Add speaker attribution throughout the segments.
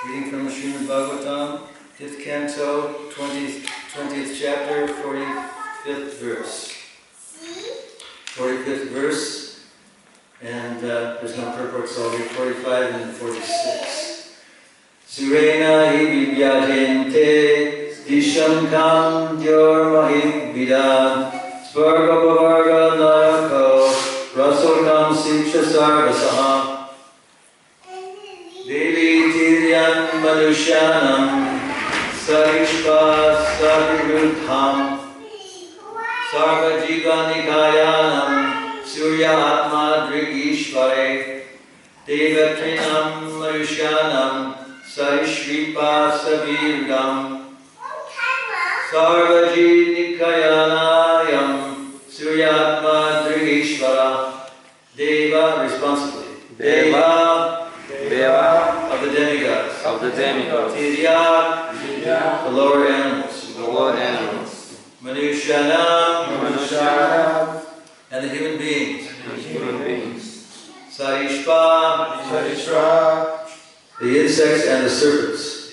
Speaker 1: Reading from Srimad Bhagavatam, 5th canto, 20th chapter, 45th verse. 45th verse, and there's no purport, so I'll read 45 and 46. Surena hi vivyajente dishankam dyormahik vidad svargapavarga narako rasulkam siksha sarvasaha Devi Tiryan Manushyanam Sarishpa Sarvirudham Sarva Jiva Nikayanam Surya Atma Drigishvare Devatrinam Manushyanam Sarishripa Savirudam Sarva Nikayanayam Surya Atma Drigishvara Deva responsibly Deva
Speaker 2: of the demigods,
Speaker 1: the lower animals, Manushyanam, and the human beings, Sarishpa, the insects and the serpents,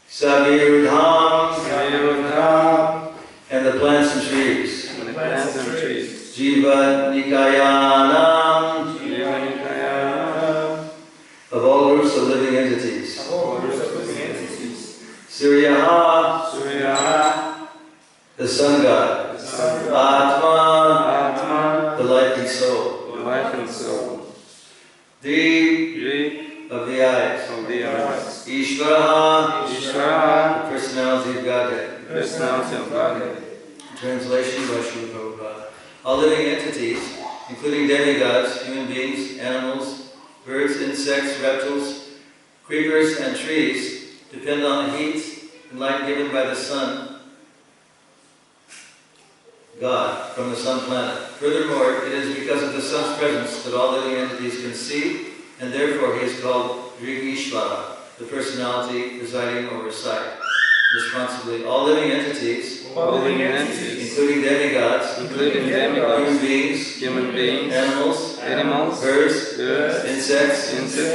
Speaker 1: Savirudham, and the plants and trees, Jiva Nikayanam, of all groups of living entities, Suryaha, the sun god, Atma, the life and soul, Deep, of the eyes, Ishvara, the personality of Godhead. Translation by Srila Prabhupada. All living entities, including demigods, human beings, animals, birds, insects, reptiles, creepers, and trees, depend on the heat and light given by the sun, God, from the sun planet. Furthermore, it is because of the sun's presence that all living entities can see, and therefore he is called Drigishvara, the personality presiding over sight. Responsibly, all living entities, including demigods, human beings, animals, birds, insects,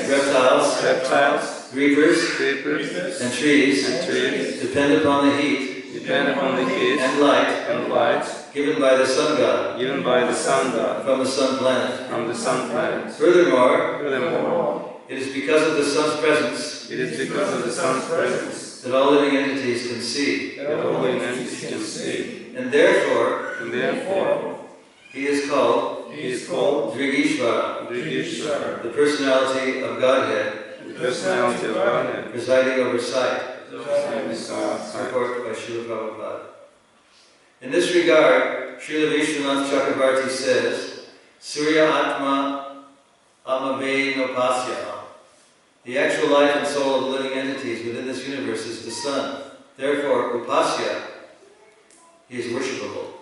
Speaker 1: reptiles, creepers, and trees, depend upon the heat and light given by the sun god, from the sun planet. Furthermore, it is because of the sun's presence that all living entities can see. And therefore, he is called Drigishvara, the personality of Godhead, presiding over sight. Report by Srila Prabhupada. In this regard, Srila Vishwanath Chakravarti says, Surya Atma Amave Nopasya. The actual life and soul of the living entities within this universe is the sun. Therefore, Upasya, he is worshipable.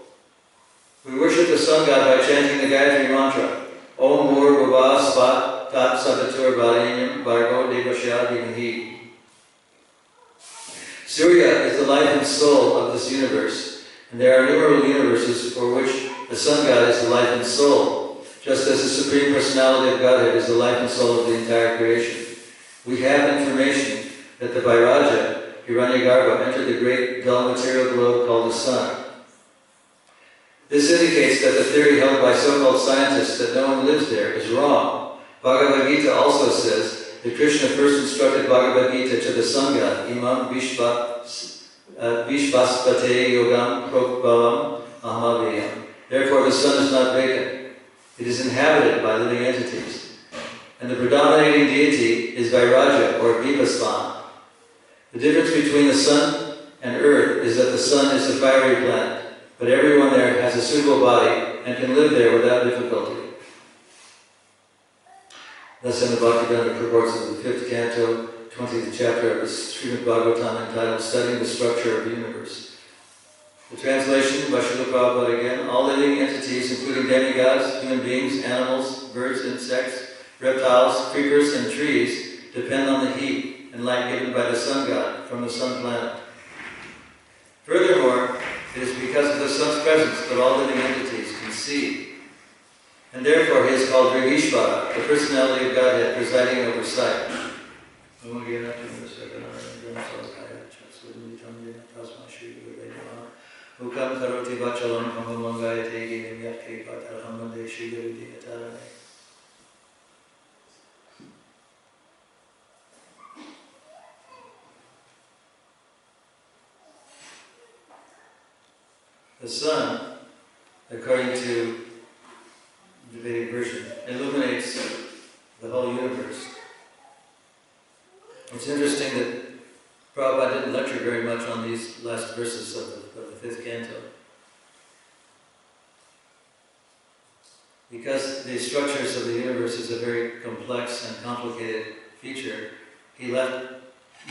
Speaker 1: We worship the sun god by chanting the Gayatri mantra, Om Mur Bhava Svat Tat Savatur Bharenyam Bhargo Devasya Dhimahi. Surya is the life and soul of this universe, and there are innumerable universes for which the sun god is the life and soul, just as the Supreme Personality of Godhead is the life and soul of the entire creation. We have information that the Vairaja, Hiranyagarbha, entered the great dull material globe called the sun. This indicates that the theory held by so-called scientists that no one lives there is wrong. Bhagavad Gita also says that Krishna first instructed Bhagavad Gita to the sun god, Imam Vishvaspate Yogam Prokbhavam Ahamaviyam. Therefore the sun is not vacant. It is inhabited by living entities. And the predominating deity is Vairaja, or Vipasvan. The difference between the sun and earth is that the sun is a fiery planet, but everyone there has a suitable body and can live there without difficulty. Thus in the Bhaktivedanta purports of the 5th canto, 20th chapter of the Srimad Bhagavatam entitled Studying the Structure of the Universe. The translation by Srila Prabhupada again, all living entities, including demigods, human beings, animals, birds, insects, reptiles, creepers, and trees, depend on the heat and light given by the sun god from the sun planet. Furthermore, it is because of the sun's presence that all living entities can see. And therefore he is called Drigishvara, the personality of Godhead presiding over sight. The sun, according to the Vedic version, illuminates the whole universe. It's interesting that Prabhupada didn't lecture very much on these last verses of the 5th canto, because the structures of the universe is a very complex and complicated feature. He left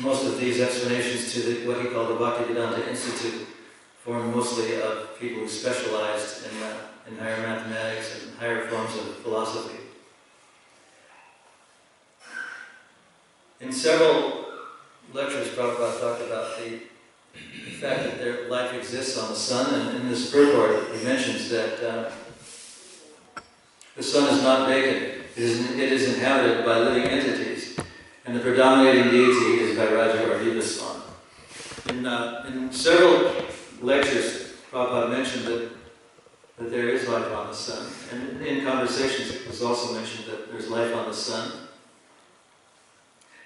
Speaker 1: most of these explanations to what he called the Bhaktivedanta Institute, formed mostly of people who specialized in higher mathematics and higher forms of philosophy. In several lectures, Prabhupada talked about the fact that their life exists on the sun, and in this purport he mentions that the sun is not vacant. It is inhabited by living entities, and the predominating deity is Vairaja or Vivasvan. In several lectures, Prabhupada mentioned that there is life on the sun, and in conversations it was also mentioned that there's life on the sun.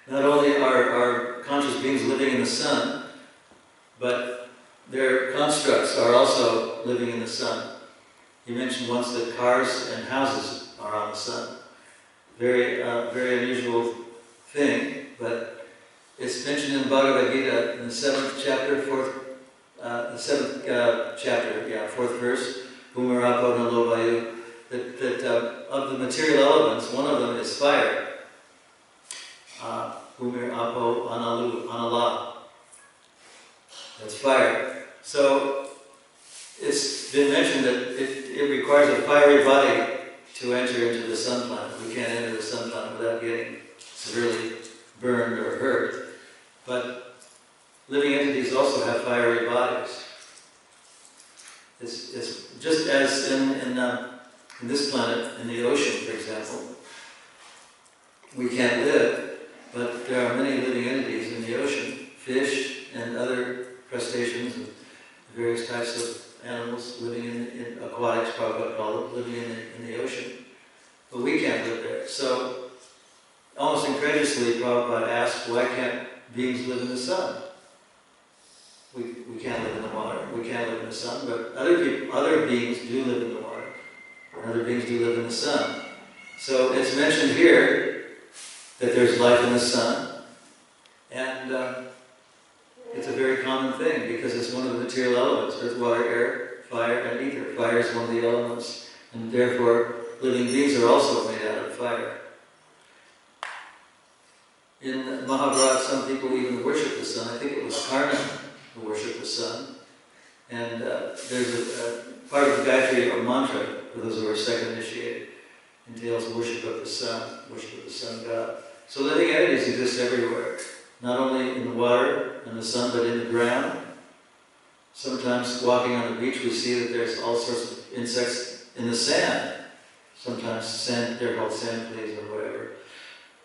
Speaker 1: Not only are conscious beings living in the sun, but their constructs are also living in the sun. He mentioned once that cars and houses are on the sun. Very unusual thing, but it's mentioned in Bhagavad Gita in the 7th chapter, 4th verse, Bhumirapo Nalovayu, that of the material elements, one of them is fire. Bhumirapo Anala. That's fire. So it's been mentioned that it requires a fiery body to enter into the sun planet. We can't enter the sun planet without getting severely burned or hurt. But living entities also have fiery bodies. It's just as in this planet, in the ocean, for example, we can't live, but there are many living entities in the ocean, fish and other crustaceans and various types of animals living in aquatics, Prabhupada called it, living in the ocean. But we can't live there. So, almost incredulously, Prabhupada asked, why can't beings live in the sun? We can't live in the water, we can't live in the sun, but other beings do live in the water, and other beings do live in the sun. So it's mentioned here that there's life in the sun, and it's a very common thing because it's one of the material elements. Earth, water, air, fire, and ether. Fire is one of the elements, and therefore living beings are also made out of fire. In Mahabharata, some people even worship the sun. I think it was Karna who worshipped the sun. And there's a part of the Gayatri or mantra, for those who are second initiated, entails worship of the sun god. So living entities exist everywhere, not only in the water and the sun, but in the ground. Sometimes walking on the beach, we see that there's all sorts of insects in the sand. Sometimes they're called sand fleas or whatever.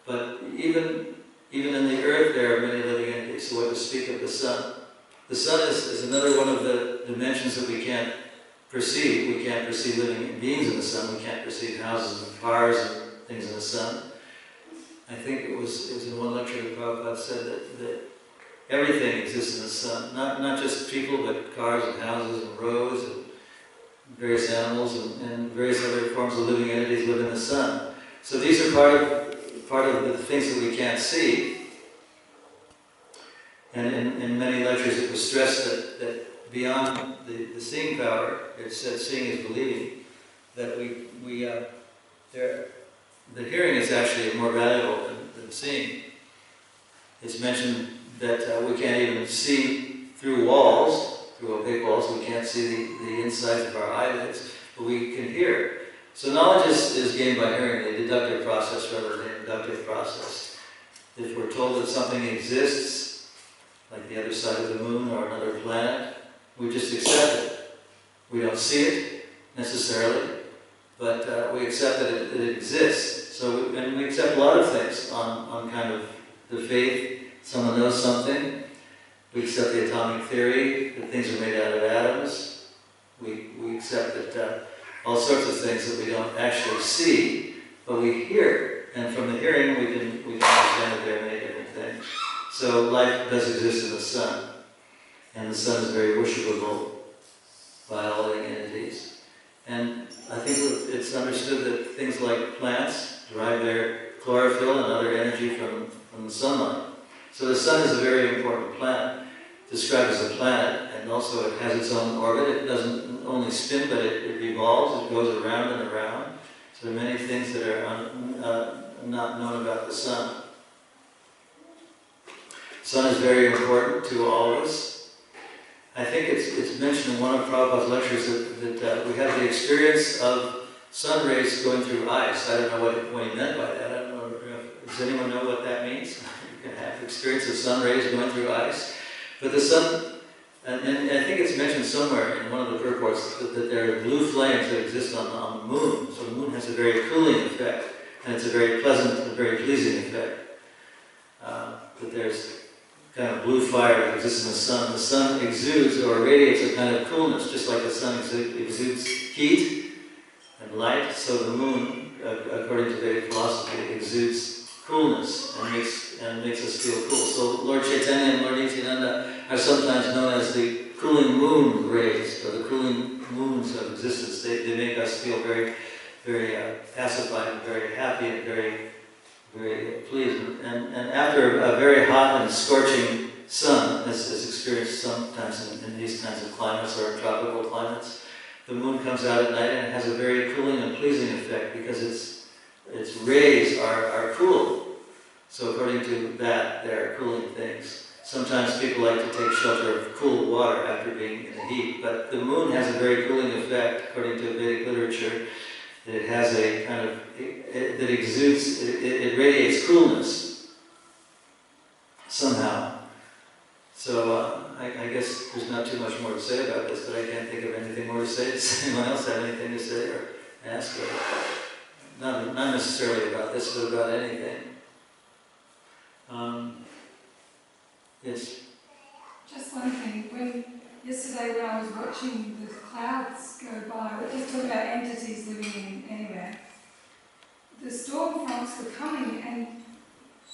Speaker 1: But even in the earth, there are many living entities. So what to speak of the sun? The sun is another one of the dimensions that we can't perceive. We can't perceive living beings in the sun. We can't perceive houses and cars and things in the sun. I think it was in one lecture that Prabhupada said that everything exists in the sun. Not just people, but cars and houses and roads and various animals and various other forms of living entities live in the sun. So these are part of the things that we can't see. And in many lectures it was stressed that beyond the seeing power, it said seeing is believing, that the hearing is actually more valuable than seeing. It's mentioned that we can't even see through walls, through opaque walls. We can't see the insides of our eyelids, but we can hear. So knowledge is gained by hearing, the deductive process rather than the inductive process. If we're told that something exists, like the other side of the moon or another planet, we just accept it. We don't see it necessarily, but we accept that it exists. So, and we accept a lot of things on kind of the faith. Someone knows something. We accept the atomic theory, that things are made out of atoms. We accept that all sorts of things that we don't actually see, but we hear. And from the hearing, we can understand that there are many different things. So life does exist in the sun, and the sun is very worshipable by all living entities. And I think it's understood that things like plants derive their chlorophyll and other energy from the sunlight. So the sun is a very important planet, described as a planet, and also it has its own orbit. It doesn't only spin, but it revolves, it goes around and around. So there are many things that are not known about the sun. The sun is very important to all of us. I think it's mentioned in one of Prabhupada's lectures that we have the experience of sun rays going through ice. I don't know what he meant by that. I don't know. Does anyone know what that means? can have experience of sun rays going through ice. But the sun, and I think it's mentioned somewhere in one of the purports that there are blue flames that exist on the moon. So the moon has a very cooling effect, and it's a very pleasant and very pleasing effect. That there's kind of blue fire that exists in the sun. The sun exudes or radiates a kind of coolness, just like the sun exudes heat and light. So the moon, according to Vedic philosophy, exudes coolness and makes us feel cool. So Lord Chaitanya and Lord Nityananda are sometimes known as the cooling moon rays, or the cooling moons of existence. They make us feel very, very pacified and very happy and very pleased. And after a very hot and scorching sun, as experienced sometimes in these kinds of climates or tropical climates, the moon comes out at night and it has a very cooling and pleasing effect because its rays are cool. So according to that, they are cooling things. Sometimes people like to take shelter of cool water after being in the heat, but the moon has a very cooling effect, according to Vedic literature. It has a kind of, that exudes, it radiates coolness somehow. So I guess there's not too much more to say about this, but I can't think of anything more to say. Does anyone else have anything to say or ask? Not necessarily about this, but about anything. Yes?
Speaker 2: Just one thing. Yesterday when I was watching the clouds go by, we're just talking about entities living in anywhere, the storm fronts were coming, and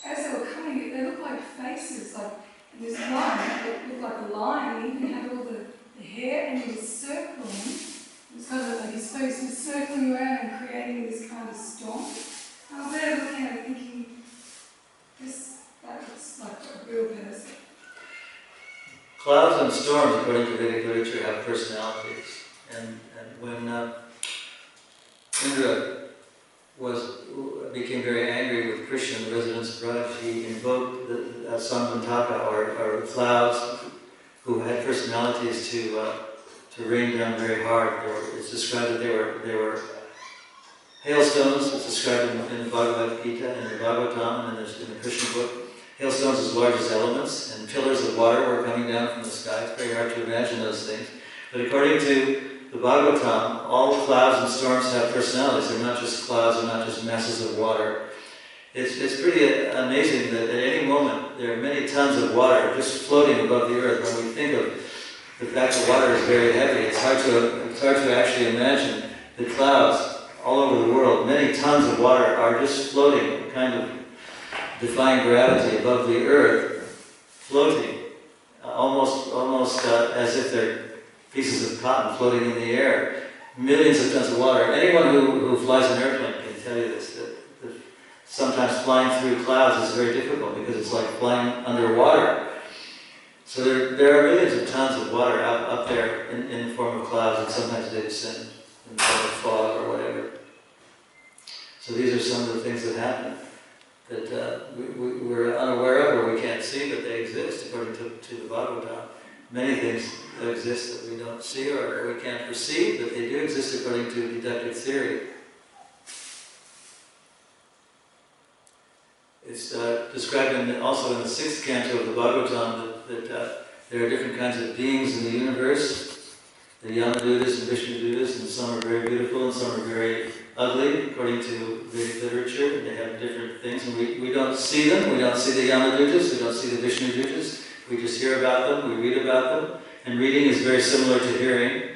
Speaker 2: as they were coming, they looked like faces, like this line that looked like a lion, and even had all the hair, and he was circling. It was kind of like his face was circling around and creating this kind of storm. I was there looking at it thinking, that looks like a real person.
Speaker 1: Clouds and storms, according to Vedic literature, have personalities. And when Indra became very angry with Krishna, the residents of Raj, he invoked the Samantaka, or clouds, who had personalities to rain down very hard. It's described that they were hailstones. It's described in the Bhagavad Gita and the Bhagavatam and in the Krishna book. Hailstones as large as elements, and pillars of water were coming down from the sky. It's very hard to imagine those things. But according to the Bhagavatam, all clouds and storms have personalities. They're not just clouds, they're not just masses of water. It's pretty amazing that at any moment there are many tons of water just floating above the earth. When we think of the fact that water is very heavy, it's hard to actually imagine the clouds all over the world. Many tons of water are just floating, kind of defying gravity above the earth, floating, almost as if they're pieces of cotton floating in the air. Millions of tons of water. Anyone who flies an airplane can tell you this, that sometimes flying through clouds is very difficult because it's like flying underwater. So there are millions of tons of water up there in the form of clouds, and sometimes they descend in the form of fog or whatever. So these are some of the things that happen that we're unaware of or we can't see, but they exist according to the Bhagavatam. Many things exist that we don't see or we can't perceive, but they do exist according to deductive theory. It's described also in the 6th canto of the Bhagavatam that there are different kinds of beings in the universe. The Yamadutas and Vishnudutas, and some are very beautiful and some are very ugly, according to Vedic literature. They have different things, and we don't see them. We don't see the Yamadutas, we don't see the Vishnudutas. We just hear about them, we read about them. And reading is very similar to hearing.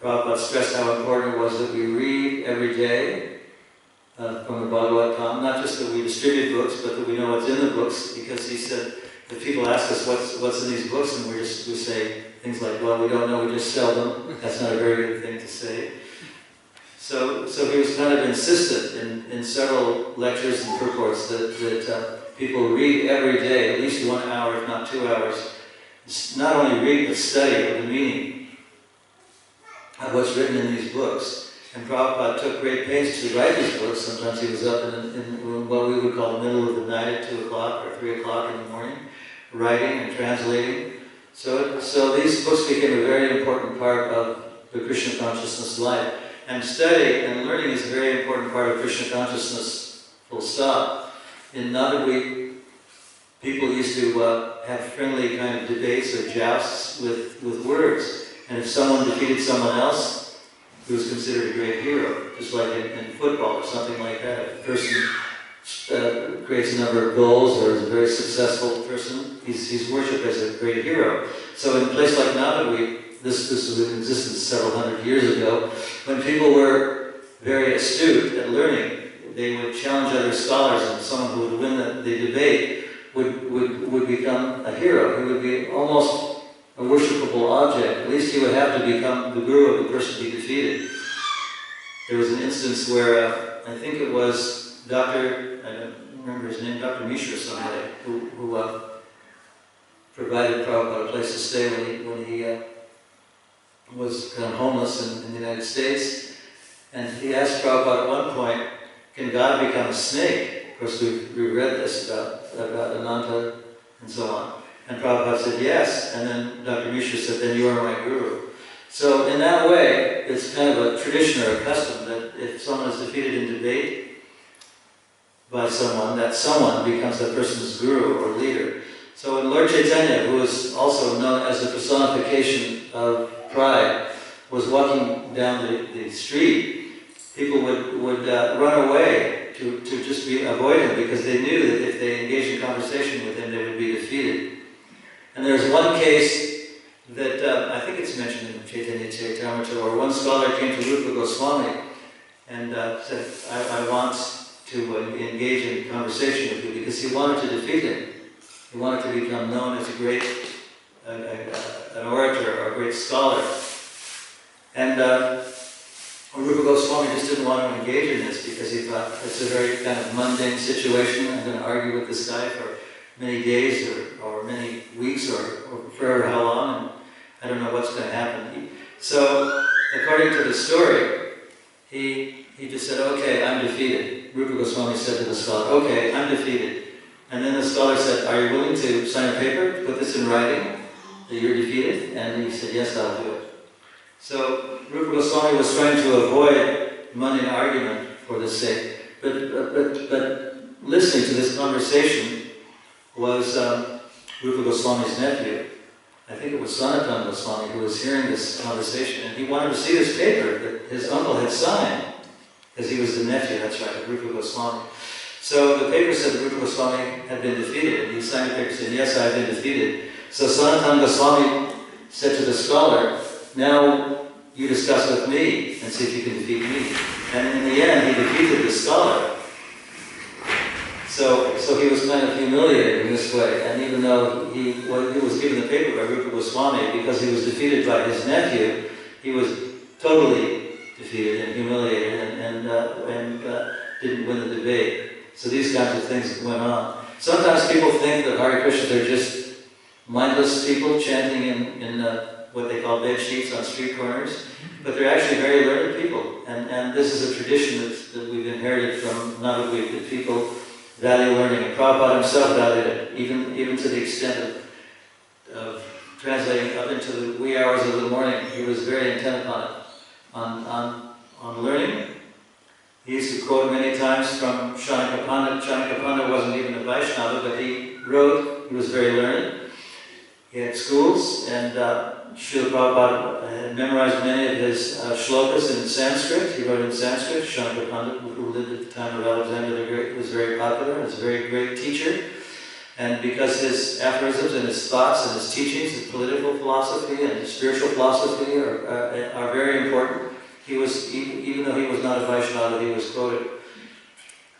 Speaker 1: Prabhupada stressed how important it was that we read every day from the Bhagavatam. Not just that we distribute books, but that we know what's in the books, because he said, if people ask us what's in these books, and we say things like, well, we don't know, we just sell them. That's not a very good thing to say. So he was kind of insistent in several lectures and purports that people read every day, at least 1 hour, if not 2 hours. Not only read, but study the meaning of what's written in these books. And Prabhupada took great pains to write these books. Sometimes he was up in what we would call the middle of the night at 2 o'clock or 3 o'clock in the morning, writing and translating. So these books became a very important part of the Krishna consciousness life. And study and learning is a very important part of Krishna consciousness, full stop. In Navadvip, people used to have friendly kind of debates or jousts with words. And if someone defeated someone else, he was considered a great hero, just like in football or something like that. If a person creates a number of goals or is a very successful person, he's worshipped as a great hero. So in a place like Navadvip, this was in existence several hundred years ago, when people were very astute at learning, they would challenge other scholars, and someone who would win the debate would become a hero. He would be almost a worshipable object. At least he would have to become the guru of the person he defeated. There was an instance where I think it was Dr. I don't remember his name, Dr. Mishra or somebody, who provided Prabhupada a place to stay when he was kind of homeless in the United States. And he asked Prabhupada at one point, can God become a snake? Of course, we read this about Ananta and so on. And Prabhupada said yes, and then Dr. Mishra said, then you are my guru. So in that way, it's kind of a tradition or a custom that if someone is defeated in debate by someone, that someone becomes that person's guru or leader. So when Lord Chaitanya, who is also known as the personification of pride, was walking down the street, people would run away to just avoid him, because they knew that if they engaged in conversation with him, they would be defeated. And there's one case that I think it's mentioned in Chaitanya Charitamrita, where one scholar came to Rupa Goswami and said, I want to engage in conversation with you, because he wanted to defeat him. He wanted to become known as a great an orator or a great scholar. And Rupa Goswami just didn't want to engage in this, because he thought it's a very kind of mundane situation. I'm going to argue with this guy for many days or many weeks or forever how long, and I don't know what's going to happen. So, according to the story, he just said, okay, I'm defeated. Rupa Goswami said to the scholar, okay, I'm defeated. And then the scholar said, are you willing to sign a paper, to put this in writing, that you're defeated? And he said, yes, I'll do it. So Rupa Goswami was trying to avoid mundane argument for this sake. But listening to this conversation was Rupa Goswami's nephew. I think it was Sanatana Goswami who was hearing this conversation, and he wanted to see this paper that his uncle had signed, because he was the nephew, that's right, of Rupa Goswami. So the paper said that Rupa Goswami had been defeated, and he signed the paper saying, yes, I have been defeated. So Sanatana Goswami said to the scholar, now you discuss with me and see if you can defeat me. And in the end, he defeated the scholar. So he was kind of humiliated in this way, and even though he was given the paper by Rupa Goswami, because he was defeated by his nephew, he was totally defeated and humiliated and didn't win the debate. So these kinds of things went on. Sometimes people think that Hare Krishna, they're just mindless people chanting in what they call bed sheets on street corners, but they're actually very learned people. And this is a tradition that we've inherited from Navadvip, that people value learning. And Prabhupada himself valued it, even to the extent of translating up into the wee hours of the morning. He was very intent upon it, on learning. He used to quote many times from Shanika Pandit. Shanika Pandit wasn't even a Vaishnava, but he wrote, he was very learned. He had schools, and Srila Prabhupada had memorized many of his shlokas in Sanskrit. He wrote in Sanskrit. Shanika Pandit, who lived at the time of Alexander the Great, was very popular and was a very great teacher. And because his aphorisms and his thoughts and his teachings, his political philosophy and his spiritual philosophy are very important, he was, even though he was not a Vaishnava, he was quoted.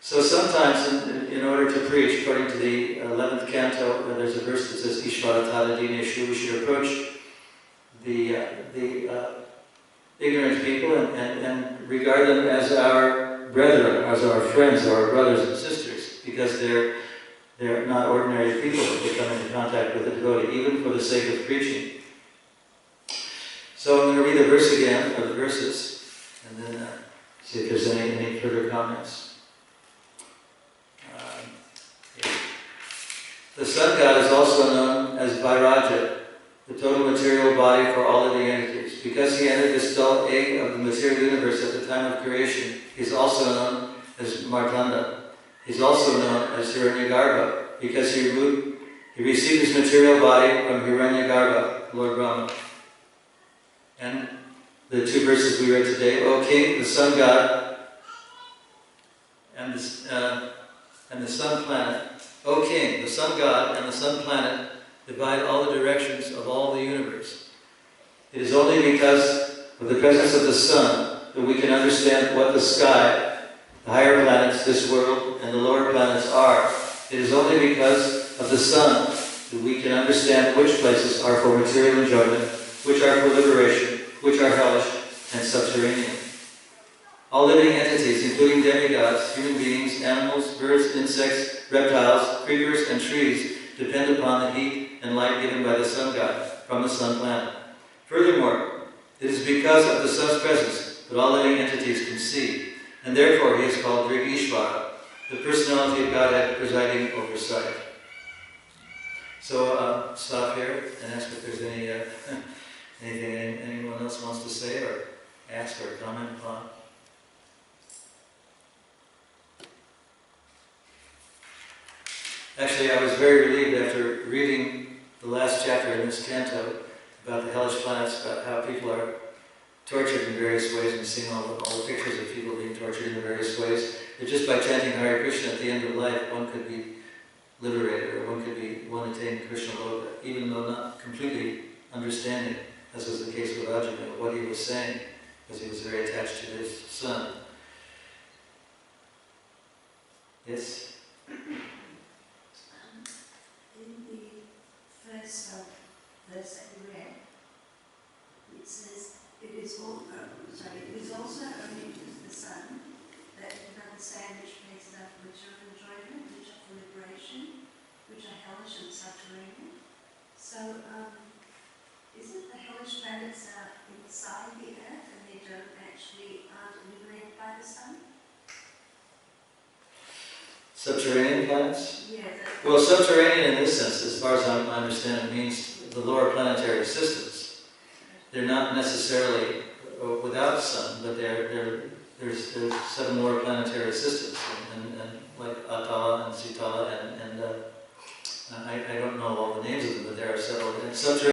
Speaker 1: So sometimes, in order to preach, according to the 11th canto, there's a verse that says, Ishvara Dineshu, we should approach the ignorant people and regard them as our brethren, as our friends, or our brothers and sisters, because they're not ordinary people that we come into contact with a devotee, even for the sake of preaching. So I'm going to read the verse again, or the verses, and then see if there's any further comments. The sun god is also known as Vairaja, the total material body for all of the entities. Because he entered the dull egg of the material universe at the time of creation, he is also known as Martanda. He is also known as Hiranyagarbha, because he He received his material body from Hiranyagarbha, Lord Brahma. And the two verses we read today, O King, the sun god, and the sun planet. O King, the sun god and the sun planet divide all the directions of all the universe. It is only because of the presence of the sun that we can understand what the sky, the higher planets, this world, and the lower planets are. It is only because of the sun that we can understand which places are for material enjoyment, which are for liberation, which are hellish and subterranean. All living entities, including demigods, human beings, animals, birds, insects, reptiles, creepers, and trees, depend upon the heat and light given by the sun god from the sun planet. Furthermore, it is because of the sun's presence that all living entities can see, and therefore he is called Drigishvara, the personality of Godhead presiding over sight. So stop here and ask if there's anything anyone else wants to say or ask or comment upon. Actually, I was very relieved after reading the last chapter in this canto about the hellish planets, about how people are tortured in various ways, and seeing all the pictures of people being tortured in various ways. That just by chanting Hare Krishna at the end of life, one could be liberated, or one attained Krishna Loka, even though not completely understanding, as was the case with Arjuna, what he was saying, because he was very attached to his son. Yes?
Speaker 3: In the first verse that we read, it says, it is also only to the sun that you can understand which places are for material enjoyment, which are for liberation, which are hellish and subterranean. So, isn't the hellish planets inside the earth and they aren't illuminated by the sun?
Speaker 1: Subterranean planets?
Speaker 3: Yeah.
Speaker 1: Well, subterranean in this sense, as far as I understand it, means the lower planetary systems. They're not necessarily without sun, but there's 7 lower planetary systems, and like Atala and Sitala, and I don't know all the names of them, but there are several.